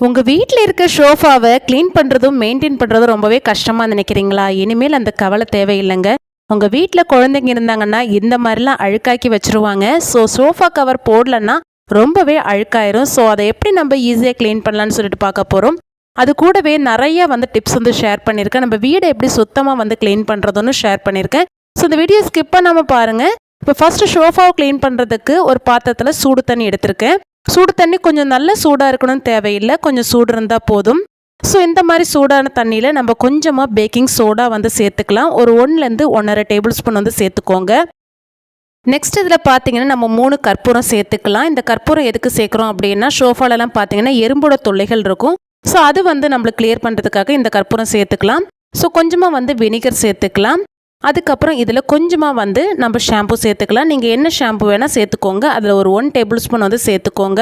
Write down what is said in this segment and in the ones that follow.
உங்கள் வீட்டில் இருக்க ஷோஃபாவை க்ளீன் பண்ணுறதும் மெயின்டைன் பண்ணுறதும் ரொம்பவே கஷ்டமாக நினைக்கிறீங்களா? இனிமேல் அந்த கவலை தேவையில்லைங்க. உங்கள் வீட்டில் குழந்தைங்க இருந்தாங்கன்னா இந்த மாதிரிலாம் அழுக்காக்கி வச்சுருவாங்க. ஸோ சோஃபா கவர் போடலன்னா ரொம்பவே அழுக்காயிரும். ஸோ அதை எப்படி நம்ம ஈஸியாக க்ளீன் பண்ணலான்னு சொல்லிட்டு பார்க்க போகிறோம். அது கூடவே நிறைய டிப்ஸ் ஷேர் பண்ணியிருக்கேன். நம்ம வீடை எப்படி சுத்தமாக க்ளீன் பண்ணுறதுன்னு ஷேர் பண்ணியிருக்கேன். ஸோ இந்த வீடியோ ஸ்கிப் பண்ணாமல் பாருங்கள். இப்போ ஃபஸ்ட்டு ஷோஃபாவை க்ளீன் பண்ணுறதுக்கு ஒரு பாத்திரத்தில் சூடு தண்ணி எடுத்திருக்கேன். சூடு தண்ணி கொஞ்சம் நல்ல சூடாக இருக்கணும்னு தேவையில்லை, கொஞ்சம் சூடு இருந்தால் போதும். ஸோ இந்த மாதிரி சூடான தண்ணியில் நம்ம கொஞ்சமாக பேக்கிங் சோடா சேர்த்துக்கலாம். ஒரு 1லேருந்து 1.5 டேபிள் ஸ்பூன் சேர்த்துக்கோங்க. நெக்ஸ்ட் இதில் பார்த்தீங்கன்னா நம்ம 3 கற்பூரம் சேர்த்துக்கலாம். இந்த கற்பூரம் எதுக்கு சேர்க்குறோம் அப்படின்னா, ஷோஃபாலெலாம் பார்த்தீங்கன்னா எறும்போட தொல்லைகள் இருக்கும். ஸோ அது நம்மளுக்கு கிளியர் பண்ணுறதுக்காக இந்த கற்பூரம் சேர்த்துக்கலாம். ஸோ கொஞ்சமாக வினிகர் சேர்த்துக்கலாம். அதுக்கப்புறம் இதில் கொஞ்சமாக நம்ம ஷாம்பு சேர்த்துக்கலாம். நீங்கள் என்ன ஷாம்பு வேணால் சேர்த்துக்கோங்க. அதில் ஒரு 1 டேபிள் ஸ்பூன் சேர்த்துக்கோங்க.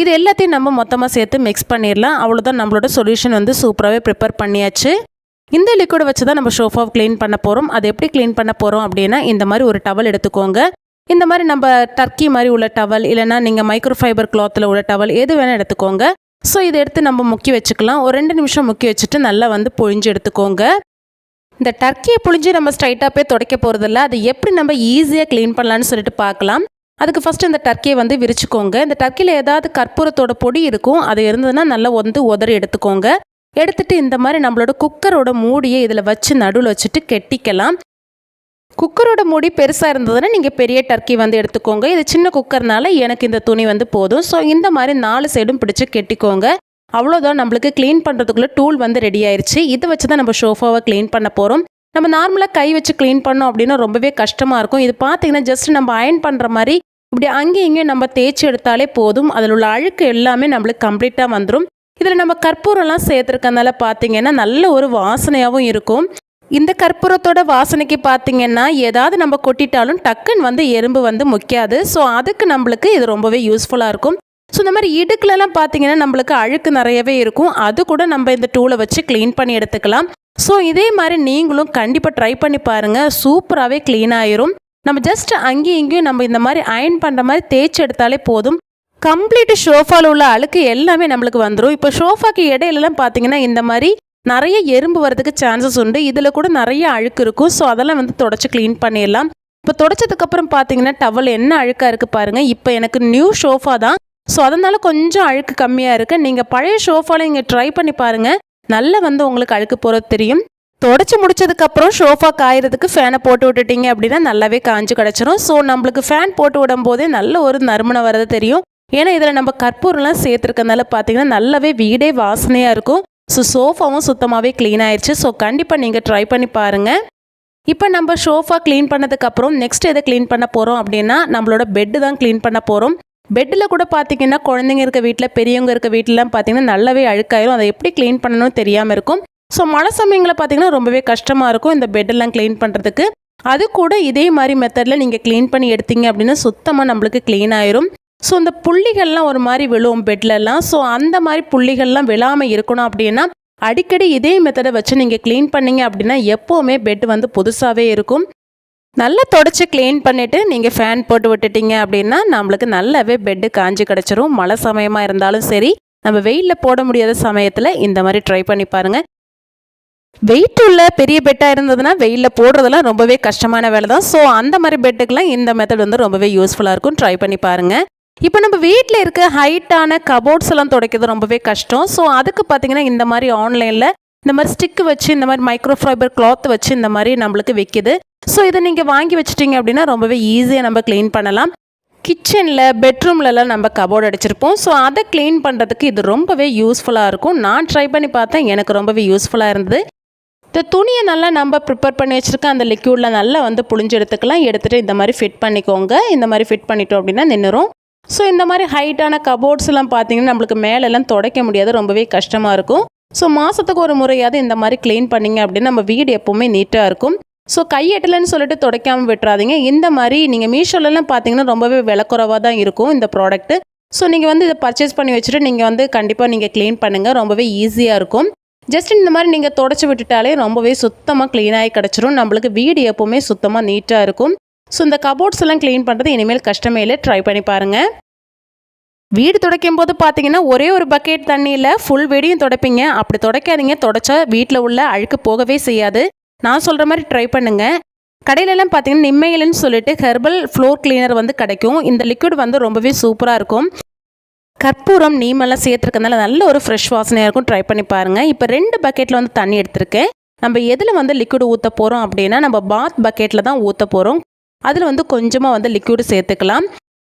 இது எல்லாத்தையும் நம்ம மொத்தமாக சேர்த்து மிக்ஸ் பண்ணிடலாம். அவ்வளோதான், நம்மளோட சொல்யூஷன் சூப்பராகவே ப்ரிப்பேர் பண்ணியாச்சு. இந்த லிக்விடை வச்சு தான் நம்ம ஷோஃபாவை க்ளீன் பண்ண போகிறோம். அது எப்படி க்ளீன் பண்ண போகிறோம் அப்படின்னா, இந்த மாதிரி ஒரு டவல் எடுத்துக்கோங்க. இந்த மாதிரி நம்ம டர்க்கி மாதிரி உள்ள டவல், இல்லைனா நீங்கள் மைக்ரோ ஃபைபர் கிளாத்தில் உள்ள டவல் எது வேணால் எடுத்துக்கோங்க. ஸோ இதை எடுத்து நம்ம முக்கி வச்சுக்கலாம். ஒரு 2 நிமிஷம் முக்கி வச்சுட்டு நல்லா புழிஞ்சு எடுத்துக்கோங்க. இந்த டர்க்கியை புழிஞ்சு நம்ம ஸ்ட்ரைட்டாக போய் துடைக்க போகிறதில்ல. அது எப்படி நம்ம ஈஸியாக க்ளீன் பண்ணலான்னு சொல்லிட்டு பார்க்கலாம். அதுக்கு ஃபஸ்ட்டு இந்த டர்க்கியை விரிச்சுக்கோங்க. இந்த டர்க்கியில் ஏதாவது கற்பூரத்தோட பொடி இருக்கும், அது இருந்ததுன்னா நல்லா உதறி எடுத்துக்கோங்க. எடுத்துகிட்டு இந்த மாதிரி நம்மளோட குக்கரோட மூடியை இதில் வச்சு நடுவில் வச்சுட்டு கெட்டிக்கலாம். குக்கரோட மூடி பெருசாக இருந்ததுன்னா நீங்கள் பெரிய டர்க்கி எடுத்துக்கோங்க. இது சின்ன குக்கர்னால எனக்கு இந்த துணி போதும். ஸோ இந்த மாதிரி 4 சைடும் பிடிச்சி கெட்டிக்கோங்க. அவ்வளோதான், நம்மளுக்கு க்ளீன் பண்ணுறதுக்குள்ளே டூல் ரெடி ஆயிடுச்சு. இதை வச்சு தான் நம்ம ஷோஃபாவை க்ளீன் பண்ண போகிறோம். நம்ம நார்மலாக கை வச்சு க்ளீன் பண்ணோம் அப்படின்னா ரொம்பவே கஷ்டமாக இருக்கும். இது பார்த்தீங்கன்னா ஜஸ்ட் நம்ம அயர்ன் பண்ணுற மாதிரி இப்படி அங்கேயும் இங்கேயும் நம்ம தேய்ச்சி எடுத்தாலே போதும். அதில் உள்ள அழுக்கு எல்லாமே நம்மளுக்கு கம்ப்ளீட்டாக வந்துடும். இதில் நம்ம கற்பூரம்லாம் சேர்த்துருக்கனால பார்த்தீங்கன்னா நல்ல ஒரு வாசனையாகவும் இருக்கும். இந்த கற்பூரத்தோட வாசனைக்கு பார்த்தீங்கன்னா ஏதாவது நம்ம கொட்டிட்டாலும் டக்குன்னு எறும்பு முக்கியாது. ஸோ அதுக்கு நம்மளுக்கு இது ரொம்பவே யூஸ்ஃபுல்லாக இருக்கும். ஸோ இந்த மாதிரி இடுக்குலலாம் பார்த்தீங்கன்னா நம்மளுக்கு அழுக்கு நிறையவே இருக்கும். அது கூட நம்ம இந்த டூலை வச்சு க்ளீன் பண்ணி எடுத்துக்கலாம். ஸோ இதே மாதிரி நீங்களும் கண்டிப்பாக ட்ரை பண்ணி பாருங்கள். சூப்பராகவே க்ளீன் ஆயிரும். நம்ம ஜஸ்ட் அங்கேயும் இங்கேயும் நம்ம இந்த மாதிரி அயர்ன் பண்ணுற மாதிரி தேய்ச்சி எடுத்தாலே போதும். கம்ப்ளீட் ஷோஃபாவில் உள்ள அழுக்கு எல்லாமே நம்மளுக்கு வந்துடும். இப்போ ஷோஃபாக்கு இடையிலலாம் பார்த்தீங்கன்னா இந்த மாதிரி நிறைய எறும்பு வரதுக்கு சான்சஸ் உண்டு. இதில் கூட நிறைய அழுக்கு இருக்கும். ஸோ அதெல்லாம் தொடச்சி க்ளீன் பண்ணிடலாம். இப்போ தொடச்சதுக்கப்புறம் பார்த்தீங்கன்னா டவல் என்ன அழுக்காக இருக்குது பாருங்கள். இப்போ எனக்கு நியூ ஷோஃபா தான். ஸோ அதனால் கொஞ்சம் அழுக்கு கம்மியாக இருக்குது. நீங்கள் பழைய ஷோஃபாவில் நீங்கள் ட்ரை பண்ணி பாருங்கள். நல்லா உங்களுக்கு அழுக்கு போகிறது தெரியும். தொடச்சி முடிச்சதுக்கப்புறம் ஷோஃபா காயறதுக்கு ஃபேனை போட்டு விட்டுட்டிங்க அப்படின்னா நல்லாவே காஞ்சு கிடச்சிரும். ஸோ நம்மளுக்கு ஃபேன் போட்டு விடும் போதே நல்ல ஒரு நறுமணம் வரது தெரியும். ஏன்னா இதில் நம்ம கற்பூரம்லாம் சேர்த்துருக்கனால பார்த்தீங்கன்னா நல்லாவே வீடே வாசனையாக இருக்கும். ஸோ சோஃபாவும் சுத்தமாகவே க்ளீன் ஆயிடுச்சு. ஸோ கண்டிப்பாக நீங்கள் ட்ரை பண்ணி பாருங்கள். இப்போ நம்ம ஷோஃபா க்ளீன் பண்ணதுக்கப்புறம் நெக்ஸ்ட் எதை க்ளீன் பண்ண போகிறோம் அப்படின்னா, நம்மளோட பெட்டு தான் க்ளீன் பண்ண போகிறோம். பெட்டில் கூட பார்த்தீங்கன்னா குழந்தைங்க இருக்க வீட்டில், பெரியவங்க இருக்க வீட்டிலலாம் பார்த்தீங்கன்னா நல்லாவே அழுக்காயிரும். அதை எப்படி க்ளீன் பண்ணணும்னு தெரியாமல் இருக்கும். ஸோ மழை சமயங்களில் பார்த்தீங்கன்னா ரொம்பவே கஷ்டமாக இருக்கும் இந்த பெட்டெல்லாம் க்ளீன் பண்ணுறதுக்கு. அது கூட இதே மாதிரி மெத்தடில் நீங்கள் க்ளீன் பண்ணி எடுத்தீங்க அப்படின்னா சுத்தமாக நம்மளுக்கு க்ளீன் ஆயிரும். ஸோ இந்த புள்ளிகள்லாம் ஒரு மாதிரி விழுவும் பெட்லலாம். ஸோ அந்த மாதிரி புள்ளிகள்லாம் விழாமல் இருக்கணும் அப்படின்னா அடிக்கடி இதே மெத்தடை வச்சு நீங்கள் க்ளீன் பண்ணிங்க அப்படின்னா எப்போவுமே பெட் புதுசாகவே இருக்கும். நல்லா தொடச்சி க்ளீன் பண்ணிவிட்டு நீங்கள் ஃபேன் போட்டு விட்டுட்டீங்க அப்படின்னா நம்மளுக்கு நல்லாவே பெட்டு காஞ்சி கிடச்சிரும். மழை சமயமாக இருந்தாலும் சரி, நம்ம வெயிலில் போட முடியாத சமயத்தில் இந்த மாதிரி ட்ரை பண்ணி பாருங்கள். வெயிட் உள்ள பெரிய பெட்டாக இருந்ததுன்னா வெயிலில் போடுறதெல்லாம் ரொம்பவே கஷ்டமான வேலை தான். ஸோ அந்த மாதிரி பெட்டுக்கெலாம் இந்த மெத்தட் ரொம்பவே யூஸ்ஃபுல்லாக இருக்கும். ட்ரை பண்ணி பாருங்கள். இப்போ நம்ம வீட்டில் இருக்க ஹைட்டான கபோர்ட்ஸ் எல்லாம் துடைக்கிறது ரொம்பவே கஷ்டம். ஸோ அதுக்கு பார்த்தீங்கன்னா இந்த மாதிரி ஆன்லைனில் இந்த மாதிரி ஸ்டிக்கு வச்சு இந்த மாதிரி மைக்ரோ ஃபைபர் கிளாத் வச்சு இந்த மாதிரி நம்மளுக்கு விற்கிது. ஸோ இதை நீங்கள் வாங்கி வச்சிட்டிங்க அப்படின்னா ரொம்பவே ஈஸியாக நம்ம க்ளீன் பண்ணலாம். கிச்சனில், பெட்ரூம்லலாம் நம்ம கபோர்டு அடிச்சிருப்போம். ஸோ அதை க்ளீன் பண்ணுறதுக்கு இது ரொம்பவே யூஸ்ஃபுல்லாக இருக்கும். நான் ட்ரை பண்ணி பார்த்தேன், எனக்கு ரொம்பவே யூஸ்ஃபுல்லாக இருந்தது. இந்த துணியை நல்லா நம்ம ப்ரிப்பேர் பண்ணி வச்சுருக்க அந்த லிக்யூடில் நல்லா புழிஞ்சு எடுத்துக்கலாம். எடுத்துகிட்டு இந்த மாதிரி ஃபிட் பண்ணிக்கோங்க. இந்த மாதிரி ஃபிட் பண்ணிட்டோம் அப்படின்னா நின்றுரும். ஸோ இந்த மாதிரி ஹைட்டான கபோர்ட்ஸ்லாம் பார்த்தீங்கன்னா நம்மளுக்கு மேலெல்லாம் துடைக்க முடியாது, ரொம்பவே கஷ்டமாக இருக்கும். ஸோ மாதத்துக்கு ஒரு முறையாவது இந்த மாதிரி க்ளீன் பண்ணிங்க அப்படின்னா நம்ம வீடு எப்போவுமே நீட்டாக இருக்கும். ஸோ கையெட்டலைன்னு சொல்லிட்டு துடைக்காமல் விட்டுறாதீங்க. இந்த மாதிரி நீங்கள் மீஷோலலாம் பார்த்தீங்கன்னா ரொம்பவே விலைக்குறவாக தான் இருக்கும் இந்த ப்ராடக்ட்டு. ஸோ நீங்கள் இதை பர்ச்சேஸ் பண்ணி வச்சுட்டு நீங்கள் கண்டிப்பாக நீங்கள் க்ளீன் பண்ணுங்கள். ரொம்பவே ஈஸியாக இருக்கும். ஜஸ்ட் இந்த மாதிரி நீங்கள் தொடச்சி விட்டுட்டாலே ரொம்பவே சுத்தமாக க்ளீனாகி கிடச்சிரும். நம்மளுக்கு வீடு எப்போவுமே சுத்தமாக நீட்டாக இருக்கும். ஸோ இந்த கபோர்ட்ஸ் எல்லாம் க்ளீன் பண்ணுறது இனிமேல் கஷ்டமே இல்லை. ட்ரை பண்ணி பாருங்கள். வீடு துடைக்கும் போது பார்த்தீங்கன்னா ஒரே ஒரு பக்கெட் தண்ணியில் ஃபுல் வீடையும் துடைப்பீங்க. அப்படி துடைக்காதீங்க. துடைச்சா வீட்டில் உள்ள அழுக்கு போகவே செய்யாது. நான் சொல்கிற மாதிரி ட்ரை பண்ணுங்கள். கடையிலலாம் பார்த்தீங்கன்னா நிம்மையில்னு சொல்லிட்டு ஹெர்பல் ஃப்ளோர் கிளீனர் வந்து கிடைக்கும். இந்த லிக்விட் வந்து ரொம்பவே சூப்பராக இருக்கும். கற்பூரம் நீமெல்லாம் சேர்த்துருக்கனால நல்ல ஒரு ஃப்ரெஷ் வாசனையாக இருக்கும். ட்ரை பண்ணி பாருங்கள். இப்போ 2 பக்கெட்டில் வந்து தண்ணி எடுத்திருக்கேன். நம்ம எதில் வந்து லிக்விட் ஊற்ற போகிறோம் அப்படின்னா நம்ம பாத் பக்கெட்டில் தான் ஊற்ற போகிறோம். அதில் வந்து கொஞ்சமாக வந்து லிக்விடு சேர்த்துக்கலாம்.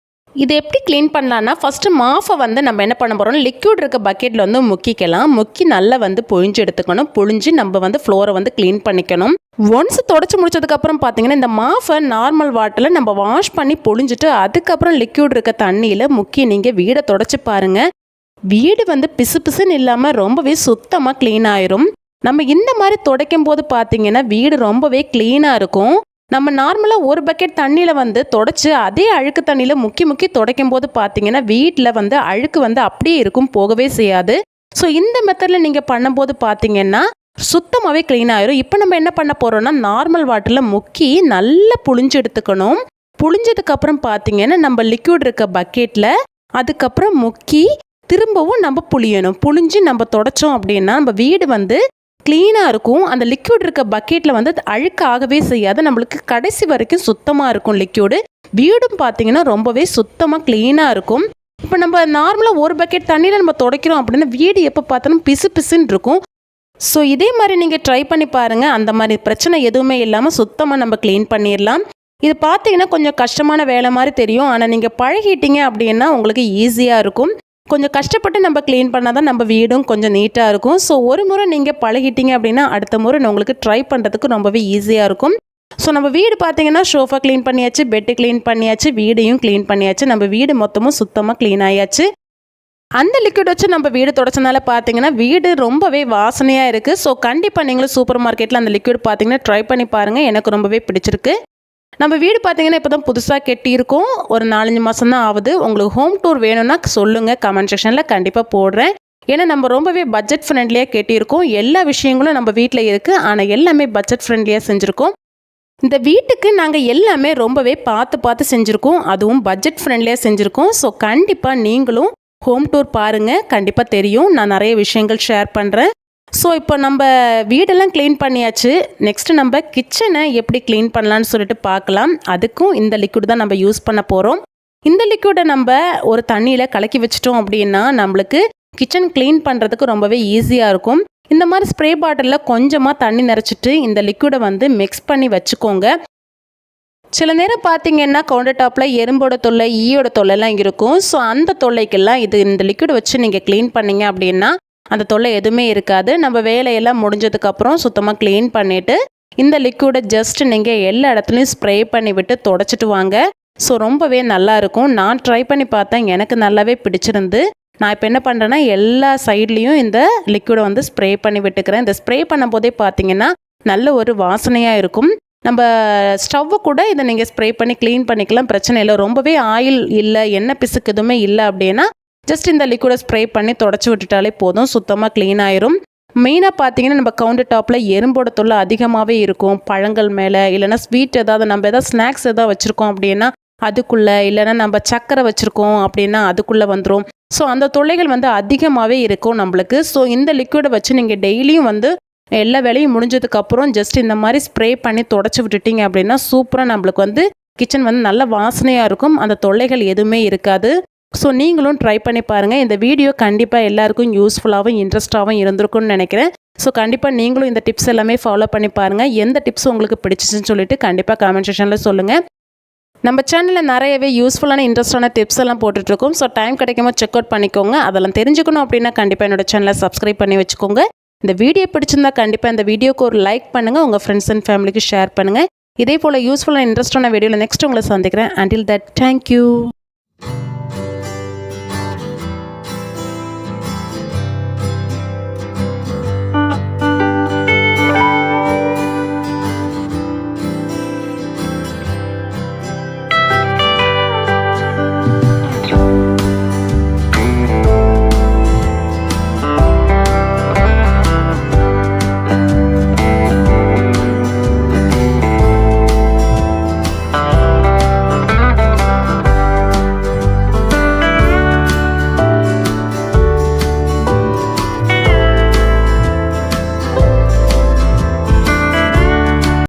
இது எப்படி க்ளீன் பண்ணலான்னா ஃபஸ்ட்டு மாஃபை வந்து நம்ம என்ன பண்ண போகிறோம், லிக்விட் இருக்க பக்கெட்டில் வந்து முக்கிக்கலாம். முக்கி நல்லா வந்து புழிஞ்சு எடுத்துக்கணும். புழிஞ்சு நம்ம வந்து ஃப்ளோரை வந்து க்ளீன் பண்ணிக்கணும். ஒன்ஸ் தொடச்சி முடிச்சதுக்கப்புறம் பார்த்தீங்கன்னா இந்த மாஃபை நார்மல் வாட்டரில் நம்ம வாஷ் பண்ணி புழிஞ்சிட்டு அதுக்கப்புறம் லிக்விட் இருக்க தண்ணியில் முக்கி நீங்கள் வீடை தொடச்சி பாருங்கள். வீடு வந்து பிசு பிசுன்னு இல்லாமல் ரொம்பவே சுத்தமாக க்ளீன் ஆயிரும். நம்ம இந்த மாதிரி துடைக்கும் போது பார்த்தீங்கன்னா வீடு ரொம்பவே க்ளீனாக இருக்கும். நம்ம நார்மலாக ஒரு பக்கெட் தண்ணியில் வந்து தொடச்சி அதே அழுக்கு தண்ணியில் முக்கி துடைக்கும் போது பார்த்தீங்கன்னா வீட்டில் வந்து அழுக்கு வந்து அப்படியே இருக்கும், போகவே செய்யாது. ஸோ இந்த மெத்தடில் நீங்கள் பண்ணும்போது பார்த்தீங்கன்னா சுத்தமாகவே க்ளீன் ஆயிரும். இப்போ நம்ம என்ன பண்ண போகிறோம்னா நார்மல் வாட்டரில் முக்கி நல்லா புழிஞ்சு எடுத்துக்கணும். புழிஞ்சதுக்கப்புறம் பார்த்தீங்கன்னா நம்ம லிக்விட் இருக்க பக்கெட்டில் அதுக்கப்புறம் முக்கி திரும்பவும் நம்ம புழியணும். புழிஞ்சு நம்ம தொடச்சோம் அப்படின்னா நம்ம வீடு வந்து க்ளீனாக இருக்கும். அந்த லிக்விட் இருக்க பக்கெட்டில் வந்து அழுக்கு ஆகவே செய்யாது. நம்மளுக்கு கடைசி வரைக்கும் சுத்தமாக இருக்கும் லிக்விடு. வீடும் பார்த்தீங்கன்னா ரொம்பவே சுத்தமாக க்ளீனாக இருக்கும். இப்போ நம்ம நார்மலாக ஒரு பக்கெட் தண்ணியில் நம்ம துடைக்கிறோம் அப்படின்னா வீடு எப்போ பார்த்தாலும் பிசு பிசுன்னு இருக்கும். ஸோ இதே மாதிரி நீங்கள் ட்ரை பண்ணி பாருங்கள். அந்த மாதிரி பிரச்சனை எதுவுமே இல்லாமல் சுத்தமாக நம்ம க்ளீன் பண்ணிடலாம். இது பார்த்தீங்கன்னா கொஞ்சம் கஷ்டமான வேலை மாதிரி தெரியும். ஆனால் நீங்கள் பழகிட்டீங்க அப்படின்னா உங்களுக்கு ஈஸியாக இருக்கும். கொஞ்சம் கஷ்டப்பட்டு நம்ம க்ளீன் பண்ணால் தான் நம்ம வீடும் கொஞ்சம் நீட்டாக இருக்கும். ஸோ ஒரு முறை நீங்கள் பழகிட்டீங்க அப்படின்னா அடுத்த முறை உங்களுக்கு ட்ரை பண்ணுறதுக்கு ரொம்பவே ஈஸியாக இருக்கும். ஸோ நம்ம வீடு பார்த்தீங்கன்னா சோஃபா க்ளீன் பண்ணியாச்சு, பெட்டு க்ளீன் பண்ணியாச்சு, வீடையும் க்ளீன் பண்ணியாச்சு. நம்ம வீடு மொத்தமும் சுத்தமாக க்ளீன் ஆயாச்சு. அந்த லிக்விட் வச்சு நம்ம வீடு தொடச்சனால பார்த்தீங்கன்னா வீடு ரொம்பவே வாசனையாக இருக்குது. ஸோ கண்டிப்பாக நீங்களும் சூப்பர் மார்க்கெட்டில் அந்த லிக்விட் பார்த்தீங்கன்னா ட்ரை பண்ணி பாருங்கள். எனக்கு ரொம்பவே பிடிச்சிருக்கு. நம்ம வீடு பார்த்தீங்கன்னா இப்போ தான் புதுசாக கட்டியிருக்கோம். ஒரு 4-5 மாதம் தான் ஆகுது. உங்களுக்கு ஹோம் டூர் வேணும்னா சொல்லுங்கள், கமெண்ட் செக்ஷனில் கண்டிப்பாக போடுறேன். ஏன்னா நம்ம ரொம்பவே பட்ஜெட் ஃப்ரெண்ட்லியாக கட்டியிருக்கோம். எல்லா விஷயங்களும் நம்ம வீட்டில் இருக்குது. ஆனால் எல்லாமே பட்ஜெட் ஃப்ரெண்ட்லியாக செஞ்சுருக்கோம். இந்த வீட்டுக்கு நாங்கள் எல்லாமே ரொம்பவே பார்த்து செஞ்சுருக்கோம். அதுவும் பட்ஜெட் ஃப்ரெண்ட்லியாக செஞ்சுருக்கோம். ஸோ கண்டிப்பாக நீங்களும் ஹோம் டூர் பாருங்கள். கண்டிப்பாக தெரியும். நான் நிறைய விஷயங்கள் ஷேர் பண்ணுறேன். ஸோ இப்போ நம்ம வீடெல்லாம் க்ளீன் பண்ணியாச்சு. நெக்ஸ்ட்டு நம்ம கிச்சனை எப்படி க்ளீன் பண்ணலான்னு சொல்லிட்டு பார்க்கலாம். அதுக்கும் இந்த லிக்விட் தான் நம்ம யூஸ் பண்ண போகிறோம். இந்த லிக்விடை நம்ம ஒரு தண்ணியில் கலக்கி வச்சிட்டோம் அப்படின்னா நம்மளுக்கு கிச்சன் க்ளீன் பண்ணுறதுக்கு ரொம்பவே ஈஸியாக இருக்கும். இந்த மாதிரி ஸ்ப்ரே பாட்டிலில் கொஞ்சமாக தண்ணி நிறச்சிட்டு இந்த லிக்விடை வந்து மிக்ஸ் பண்ணி வச்சுக்கோங்க. சில நேரம் பார்த்தீங்கன்னா கவுண்டர் டாப்பில் எறும்போட தொல்லை, ஈயோட தொல்லைலாம் இருக்கும். ஸோ அந்த தொல்லைக்கெல்லாம் இந்த லிக்விட் வச்சு நீங்கள் க்ளீன் பண்ணிங்க அப்படின்னா அந்த தொல்லை எதுவுமே இருக்காது. நம்ம வேலையெல்லாம் முடிஞ்சதுக்கப்புறம் சுத்தமாக க்ளீன் பண்ணிவிட்டு இந்த லிக்விடை ஜஸ்ட் நீங்கள் எல்லா இடத்துலையும் ஸ்ப்ரே பண்ணி விட்டு தொடச்சிட்டு வாங்க. ஸோ ரொம்பவே நல்லாயிருக்கும். நான் ட்ரை பண்ணி பார்த்தேன், எனக்கு நல்லாவே பிடிச்சிருந்து. நான் இப்போ என்ன பண்ணுறேன்னா எல்லா சைட்லேயும் இந்த லிக்விடை வந்து ஸ்ப்ரே பண்ணி விட்டுக்கிறேன். இந்த ஸ்ப்ரே பண்ணும் போதே பார்த்தீங்கன்னா நல்ல ஒரு வாசனையாக இருக்கும். நம்ம ஸ்டவ்வை கூட இதை நீங்கள் ஸ்ப்ரே பண்ணி க்ளீன் பண்ணிக்கலாம், பிரச்சனை இல்லை. ரொம்பவே ஆயில் இல்லை, எண்ணெய் பிசுக்கு எதுவுமே இல்லை அப்படின்னா ஜஸ்ட் இந்த லிக்விடை ஸ்ப்ரே பண்ணி தொடச்சி விட்டுட்டாலே போதும், சுத்தமாக க்ளீன் ஆயிரும். மெயினாக பார்த்தீங்கன்னா நம்ம கவுண்டர் டாப்பில் எறும்போட தொல்லை அதிகமாகவே இருக்கும். பழங்கள் மேலே இல்லைனா ஸ்வீட் நம்ம எதாவது ஸ்நாக்ஸ் எதாவது வச்சுருக்கோம் அப்படின்னா அதுக்குள்ளே, இல்லைனா நம்ம சக்கரை வச்சுருக்கோம் அப்படின்னா அதுக்குள்ளே வந்துடும். ஸோ அந்த தொல்லைகள் வந்து அதிகமாகவே இருக்கும் நம்மளுக்கு. ஸோ இந்த லிக்விடை வச்சு நீங்கள் டெய்லியும் வந்து எல்லா வேலையும் முடிஞ்சதுக்கப்புறம் ஜஸ்ட் இந்த மாதிரி ஸ்ப்ரே பண்ணி தொடச்சி விட்டுட்டிங்க அப்படின்னா சூப்பராக நம்மளுக்கு வந்து கிச்சன் வந்து நல்ல வாசனையாக இருக்கும். அந்த தொல்லைகள் எதுவுமே இருக்காது. ஸோ நீங்களும் ட்ரை பண்ணி பாருங்கள். இந்த வீடியோ கண்டிப்பாக எல்லாருக்கும் யூஸ்ஃபுல்லாகவும் இன்ட்ரெஸ்ட்டாகவும் இருந்திருக்கும்னு நினைக்கிறேன். ஸோ கண்டிப்பாக நீங்களும் இந்த டிப்ஸ் எல்லாமே ஃபாலோ பண்ணி பாருங்கள். எந்த டிப்ஸ் உங்களுக்கு பிடிச்சிச்சுன்னு சொல்லிட்டு கண்டிப்பாக கமெண்ட் செக்ஷனில் சொல்லுங்கள். நம்ம சேனலில் நிறையவே யூஸ்ஃபுல்லான இன்ட்ரெஸ்டான டிப்ஸ் எல்லாம் போட்டுட்ருக்கோம். ஸோ டைம் கிடைக்கும்போது செக் அவுட் பண்ணிக்கோங்க. அதெல்லாம் தெரிஞ்சுக்கணும் அப்படின்னா கண்டிப்பாக என்னோட சேனலை சப்ஸ்கிரைப் பண்ணி வச்சுக்கோங்க. இந்த வீடியோ பிடிச்சிருந்தா கண்டிப்பாக இந்த வீடியோக்கு ஒரு லைக் பண்ணுங்கள். உங்கள் ஃப்ரெண்ட்ஸ் அண்ட் ஃபேமிலிக்கு ஷேர் பண்ணுங்கள். இதே போல் யூஸ்ஃபுல்லான இன்ட்ரெஸ்டான வீடியோவில் நெக்ஸ்ட் உங்களை சந்திக்கிறேன். Until that, thank you.